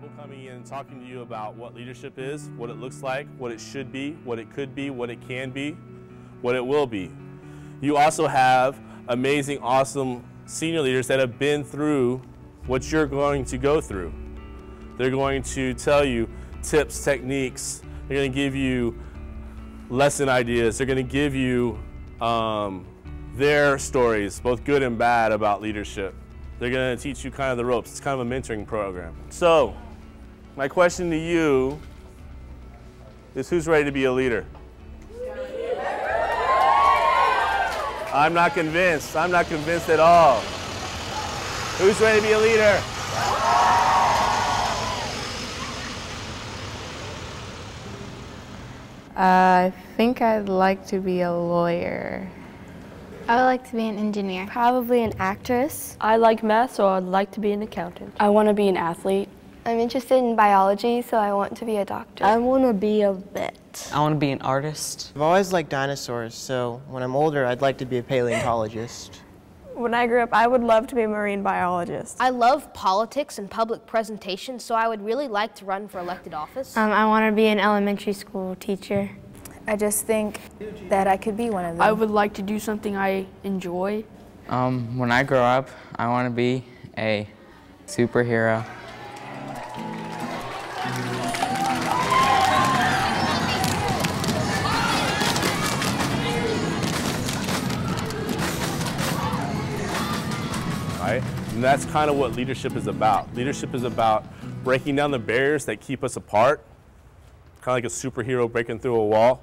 people coming in and talking to you about what leadership is, what it looks like, what it should be, what it could be, what it can be, what it will be. You also have amazing, awesome senior leaders that have been through what you're going to go through. They're going to tell you tips, techniques. They're going to give you lesson ideas. They're going to give you their stories, both good and bad, about leadership. They're going to teach you kind of the ropes. It's kind of a mentoring program. So, my question to you is, who's ready to be a leader? I'm not convinced. I'm not convinced at all. Who's ready to be a leader? I think I'd like to be a lawyer. I would like to be an engineer. Probably an actress. I like math, so I'd like to be an accountant. I want to be an athlete. I'm interested in biology, so I want to be a doctor. I want to be a vet. I want to be an artist. I've always liked dinosaurs, so when I'm older, I'd like to be a paleontologist. When I grew up, I would love to be a marine biologist. I love politics and public presentation, so I would really like to run for elected office. I want to be an elementary school teacher. I just think that I could be one of them. I would like to do something I enjoy. When I grow up, I want to be a superhero. Right? And that's kind of what leadership is about. Leadership is about breaking down the barriers that keep us apart, kind of like a superhero breaking through a wall,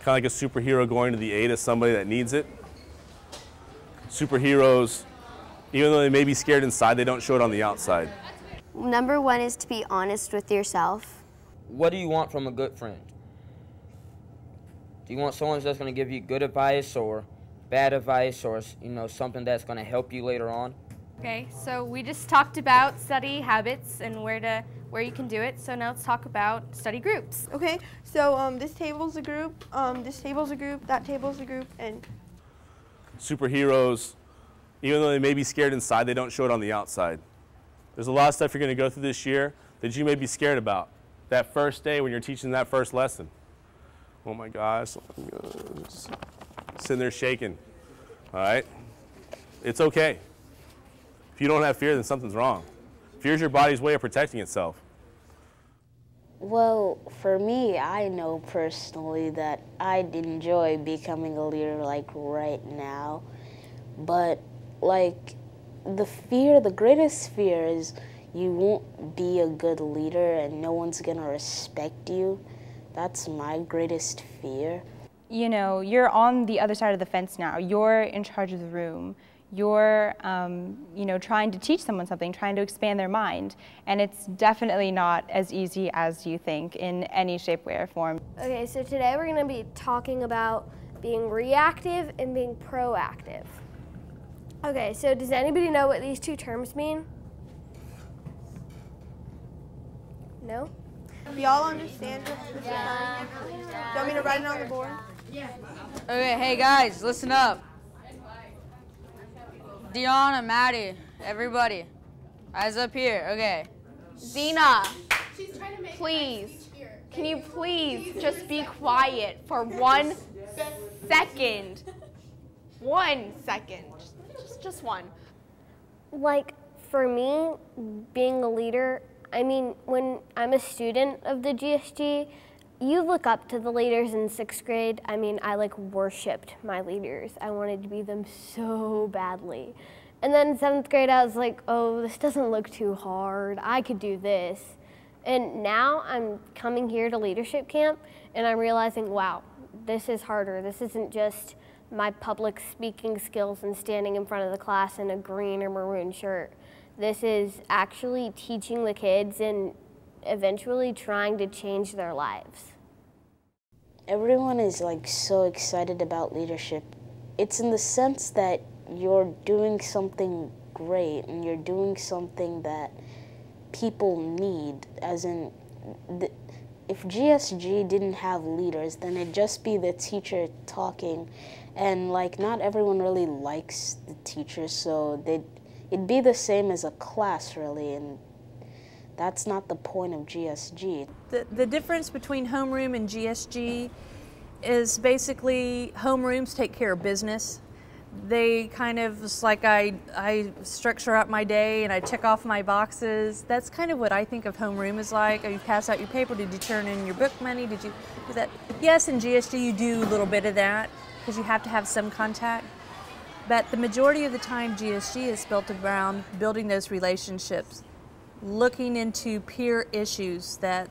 kind of like a superhero going to the aid of somebody that needs it. Superheroes, even though they may be scared inside, they don't show it on the outside. Number one is to be honest with yourself. What do you want from a good friend? Do you want someone that's going to give you good advice or bad advice, or something that's going to help you later on? Okay, so we just talked about study habits and where you can do it. So now let's talk about study groups. Okay, so this table's a group, this table's a group, that table's a group, and Superheroes, even though they may be scared inside, they don't show it on the outside. There's a lot of stuff you're going to go through this year that you may be scared about. That first day when you're teaching that first lesson. Oh my gosh, sitting there shaking, all right? It's okay. If you don't have fear, then something's wrong. Fear is your body's way of protecting itself. Well, for me, I know personally that I'd enjoy becoming a leader like right now. But like the greatest fear is you won't be a good leader and no one's gonna respect you. That's my greatest fear. You know, you're on the other side of the fence now. You're in charge of the room. You're, trying to teach someone something, trying to expand their mind. And it's definitely not as easy as you think in any shape, way, or form. Okay, so today we're going to be talking about being reactive and being proactive. Okay, so does anybody know what these two terms mean? No? do y'all understand what this is telling you? Do you want me to write it on the board? Yeah. Okay, hey guys, listen up. Dion and Maddie, everybody, eyes up here. Okay. Zena, please, can you please just be quiet for 1 second? 1 second, just one. Like, for me, being a leader, I mean, when I'm a student of the GSG, you look up to the leaders in 6th grade. I mean, I like worshipped my leaders. I wanted to be them so badly. And then in 7th grade, I was like, oh, this doesn't look too hard. I could do this. And now I'm coming here to leadership camp, and I'm realizing, wow, this is harder. This isn't just my public speaking skills and standing in front of the class in a green or maroon shirt. This is actually teaching the kids and eventually trying to change their lives. Everyone is like so excited about leadership. It's in the sense that you're doing something great and you're doing something that people need, as in, if GSG didn't have leaders, then it'd just be the teacher talking, and like not everyone really likes the teacher, so it'd be the same as a class really, and That's not the point of GSG. The difference between homeroom and GSG is basically homerooms take care of business. They kind of, it's like I structure out my day and I check off my boxes. That's kind of what I think of homeroom is like. Oh, you pass out your paper, did you turn in your book money, did you do that? Yes, in GSG you do a little bit of that because you have to have some contact. But the majority of the time GSG is built around building those relationships, looking into peer issues that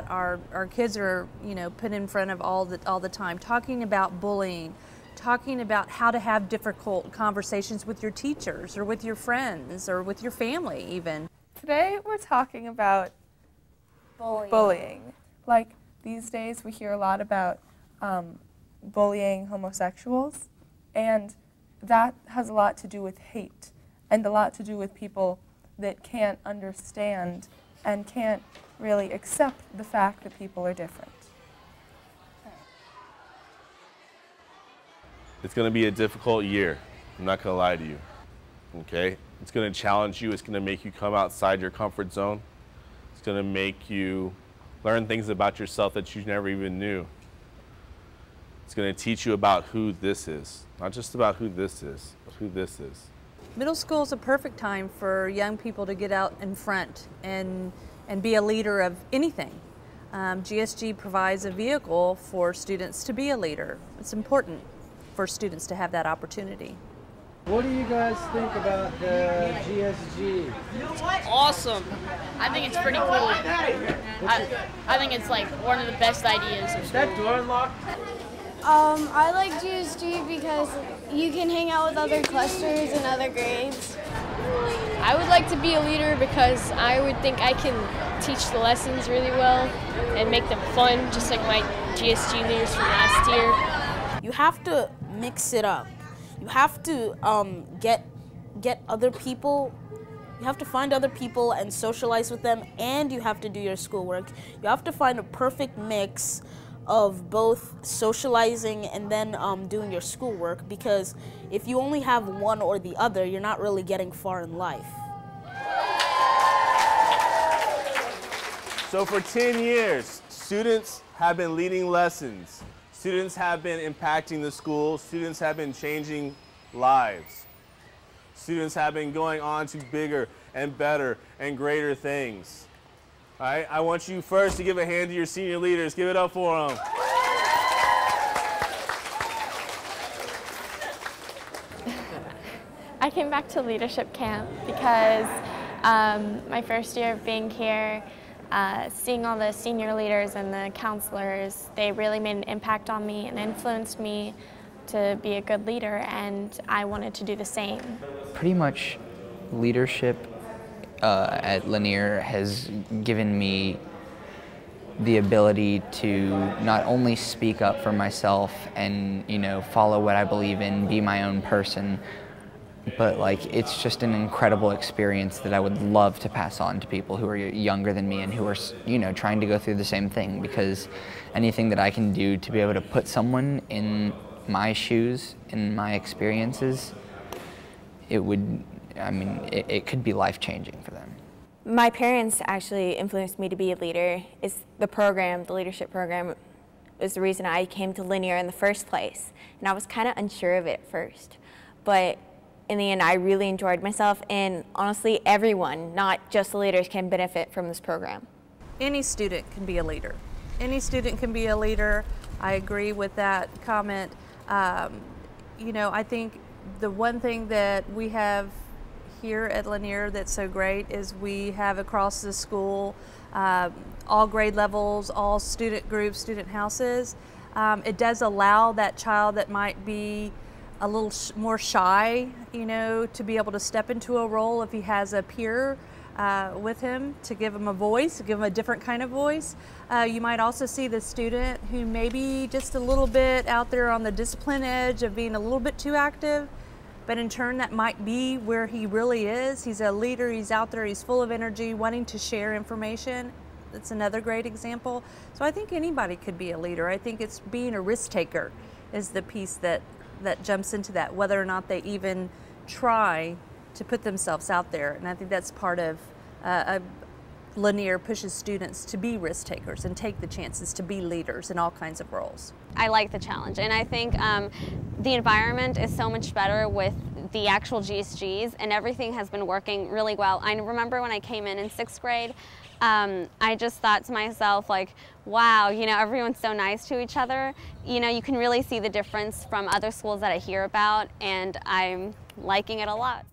our kids are, you know, put in front of all the time, talking about bullying, talking about how to have difficult conversations with your teachers or with your friends or with your family even. Today we're talking about bullying. Like these days we hear a lot about bullying homosexuals, and that has a lot to do with hate and a lot to do with people that can't understand and can't really accept the fact that people are different. It's going to be a difficult year. I'm not going to lie to you. Okay? It's going to challenge you. It's going to make you come outside your comfort zone. It's going to make you learn things about yourself that you never even knew. It's going to teach you about who this is. Not just about who this is, but who this is. Middle school is a perfect time for young people to get out in front and be a leader of anything. GSG provides a vehicle for students to be a leader. It's important for students to have that opportunity. What do you guys think about the GSG? Awesome. I think it's pretty cool. I think it's like one of the best ideas. Is that door unlocked? I like GSG because you can hang out with other clusters and other grades. I would like to be a leader because I would think I can teach the lessons really well and make them fun, just like my GSG leaders from last year. You have to mix it up. You have to get other people. You have to find other people and socialize with them, and you have to do your schoolwork. You have to find a perfect mix of both socializing and then doing your schoolwork, because if you only have one or the other, you're not really getting far in life. So for 10 years, students have been leading lessons. Students have been impacting the school. Students have been changing lives. Students have been going on to bigger and better and greater things. All right, I want you first to give a hand to your senior leaders. Give it up for them. I came back to leadership camp because my first year of being here, seeing all the senior leaders and the counselors, they really made an impact on me and influenced me to be a good leader, and I wanted to do the same. Pretty much leadership at Lanier has given me the ability to not only speak up for myself and, you know, follow what I believe in, be my own person, but like it's just an incredible experience that I would love to pass on to people who are younger than me and who are, you know, trying to go through the same thing, because anything that I can do to be able to put someone in my shoes, in my experiences, it would, I mean, it could be life-changing for them. My parents actually influenced me to be a leader. It's the program, the leadership program, was the reason I came to Lanier in the first place. And I was kind of unsure of it at first. But in the end, I really enjoyed myself, and honestly, everyone, not just the leaders, can benefit from this program. Any student can be a leader. Any student can be a leader. I agree with that comment. You know, I think the one thing that we have here at Lanier that's so great is we have across the school all grade levels, all student groups, student houses. It does allow that child that might be a little more shy, you know, to be able to step into a role if he has a peer with him, to give him a voice, to give him a different kind of voice. You might also see the student who may be just a little bit out there on the discipline edge of being a little bit too active, but in turn that might be where he really is. He's a leader, he's out there, he's full of energy, wanting to share information. That's another great example. So I think anybody could be a leader. I think it's being a risk taker is the piece that jumps into that, whether or not they even try to put themselves out there. And I think that's part of Lanier pushes students to be risk takers and take the chances to be leaders in all kinds of roles. I like the challenge, and I think the environment is so much better with the actual GSGs, and everything has been working really well. I remember when I came in 6th grade, I just thought to myself, like, wow, you know, everyone's so nice to each other. You know, you can really see the difference from other schools that I hear about, and I'm liking it a lot.